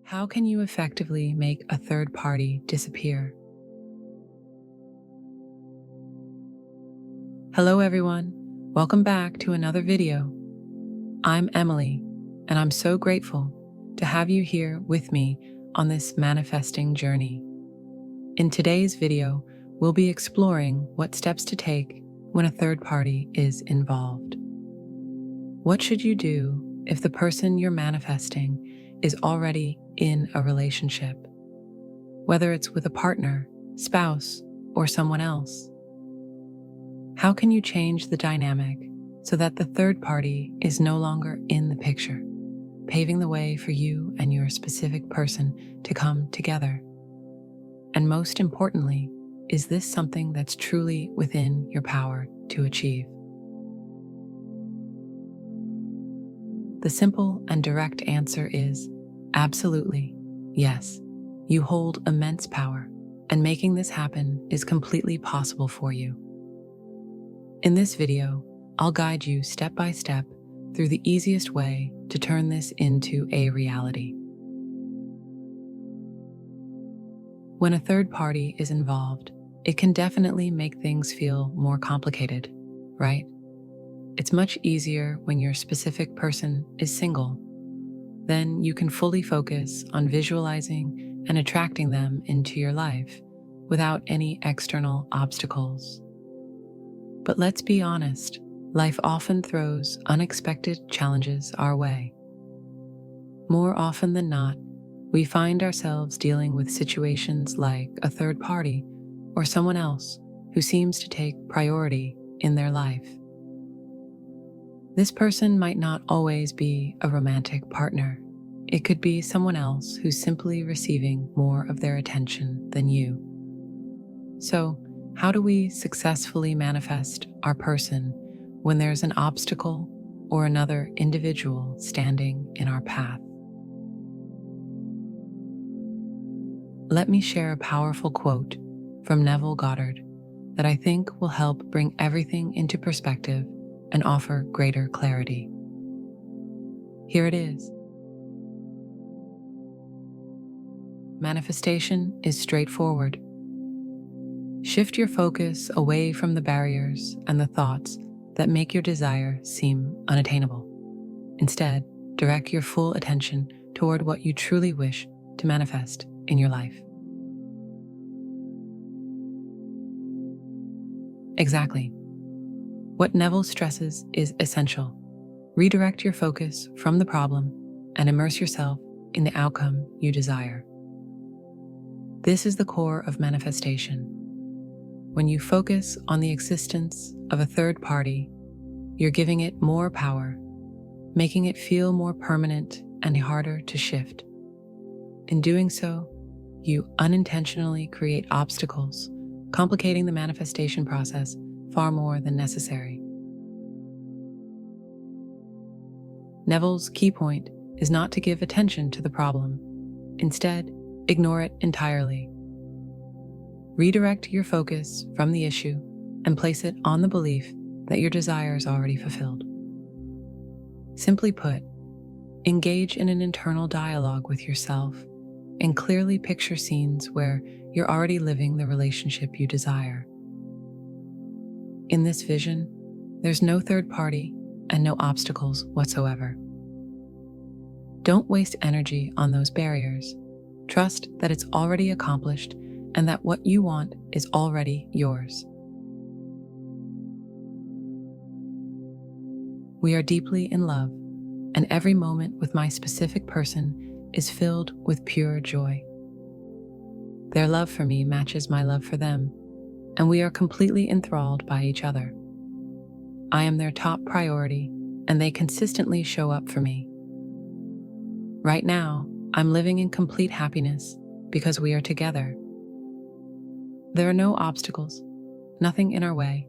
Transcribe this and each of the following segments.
How can you effectively make a third party disappear? Hello everyone, welcome back to another video. I'm Emily, and I'm so grateful to have you here with me on this manifesting journey. In today's video, we'll be exploring what steps to take when a third party is involved. What should you do if the person you're manifesting is already in a relationship, whether it's with a partner, spouse, or someone else? How can you change the dynamic so that the third party is no longer in the picture, paving the way for you and your specific person to come together? And most importantly, is this something that's truly within your power to achieve? The simple and direct answer is absolutely yes. You hold immense power, and making this happen is completely possible for you. In this video, I'll guide you step by step through the easiest way to turn this into a reality. When a third party is involved, it can definitely make things feel more complicated, right? It's much easier when your specific person is single. Then you can fully focus on visualizing and attracting them into your life without any external obstacles. But let's be honest, life often throws unexpected challenges our way. More often than not, we find ourselves dealing with situations like a third party or someone else who seems to take priority in their life. This person might not always be a romantic partner. It could be someone else who's simply receiving more of their attention than you. So, how do we successfully manifest our person when there's an obstacle or another individual standing in our path? Let me share a powerful quote from Neville Goddard that I think will help bring everything into perspective and offer greater clarity. Here it is. Manifestation is straightforward. Shift your focus away from the barriers and the thoughts that make your desire seem unattainable. Instead, direct your full attention toward what you truly wish to manifest in your life. Exactly. What Neville stresses is essential. Redirect your focus from the problem and immerse yourself in the outcome you desire. This is the core of manifestation. When you focus on the existence of a third party, you're giving it more power, making it feel more permanent and harder to shift. In doing so, you unintentionally create obstacles, complicating the manifestation process far more than necessary. Neville's key point is not to give attention to the problem. Instead, ignore it entirely. Redirect your focus from the issue and place it on the belief that your desire is already fulfilled. Simply put, engage in an internal dialogue with yourself and clearly picture scenes where you're already living the relationship you desire. In this vision, there's no third party and no obstacles whatsoever. Don't waste energy on those barriers. Trust that it's already accomplished and that what you want is already yours. We are deeply in love, and every moment with my specific person is filled with pure joy. Their love for me matches my love for them, and we are completely enthralled by each other. I am their top priority, and they consistently show up for me. Right now, I'm living in complete happiness because we are together. There are no obstacles, nothing in our way.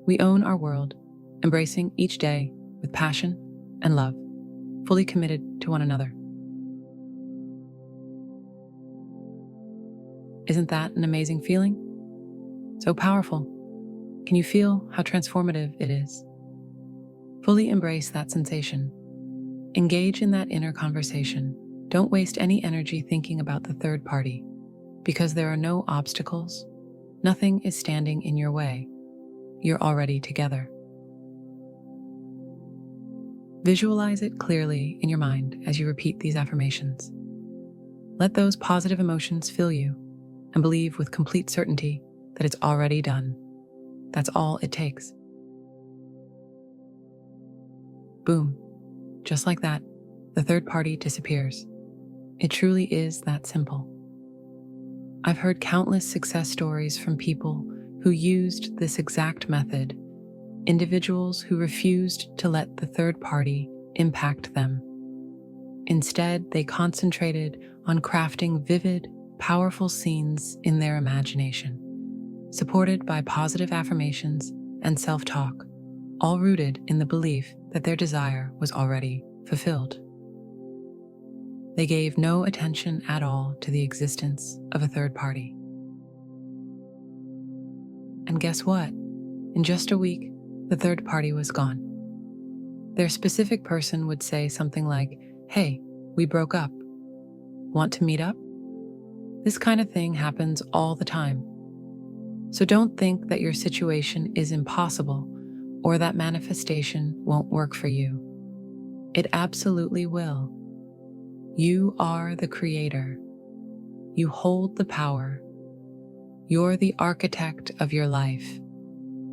We own our world, embracing each day with passion and love, fully committed to one another. Isn't that an amazing feeling? So powerful. Can you feel how transformative it is? Fully embrace that sensation. Engage in that inner conversation Don't waste any energy thinking about the third party, because there are no obstacles. Nothing is standing in your way. You're already together. Visualize it clearly in your mind as you repeat these affirmations. Let those positive emotions fill you and believe with complete certainty that it's already done. That's all it takes. Boom. Just like that, the third party disappears. It truly is that simple. I've heard countless success stories from people who used this exact method, individuals who refused to let the third party impact them. Instead, they concentrated on crafting vivid, powerful scenes in their imagination, supported by positive affirmations and self-talk, all rooted in the belief that their desire was already fulfilled. They gave no attention at all to the existence of a third party. And guess what? In just a week, the third party was gone. Their specific person would say something like, "Hey, we broke up. Want to meet up?" This kind of thing happens all the time. So don't think that your situation is impossible or that manifestation won't work for you. It absolutely will. You are the creator. You hold the power. You're the architect of your life,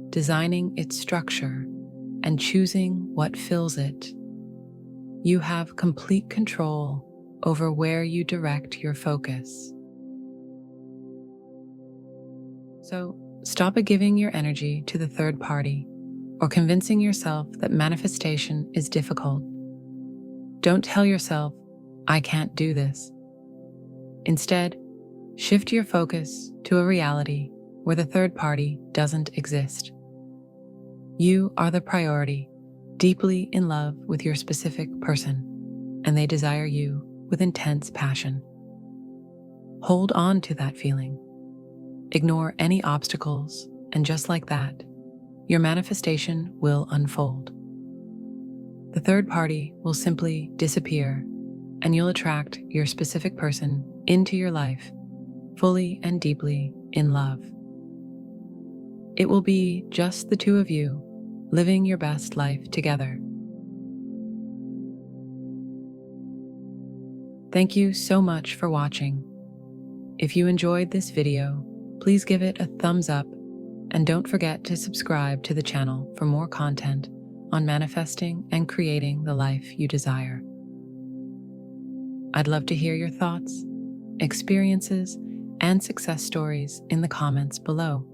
designing its structure and choosing what fills it. You have complete control over where you direct your focus. So stop giving your energy to the third party or convincing yourself that manifestation is difficult. Don't tell yourself, "I can't do this." Instead, shift your focus to a reality where the third party doesn't exist. You are the priority, deeply in love with your specific person, and they desire you with intense passion. Hold on to that feeling. Ignore any obstacles, and just like that, your manifestation will unfold. The third party will simply disappear, and you'll attract your specific person into your life, fully and deeply in love. It will be just the two of you, living your best life together. Thank you so much for watching. If you enjoyed this video, please give it a thumbs up and don't forget to subscribe to the channel for more content on manifesting and creating the life you desire. I'd love to hear your thoughts, experiences, and success stories in the comments below.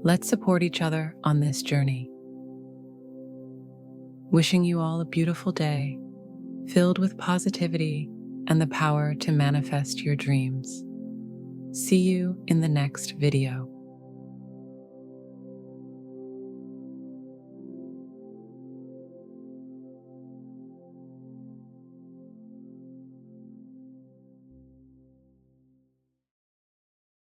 Let's support each other on this journey. Wishing you all a beautiful day, filled with positivity and the power to manifest your dreams. See you in the next video.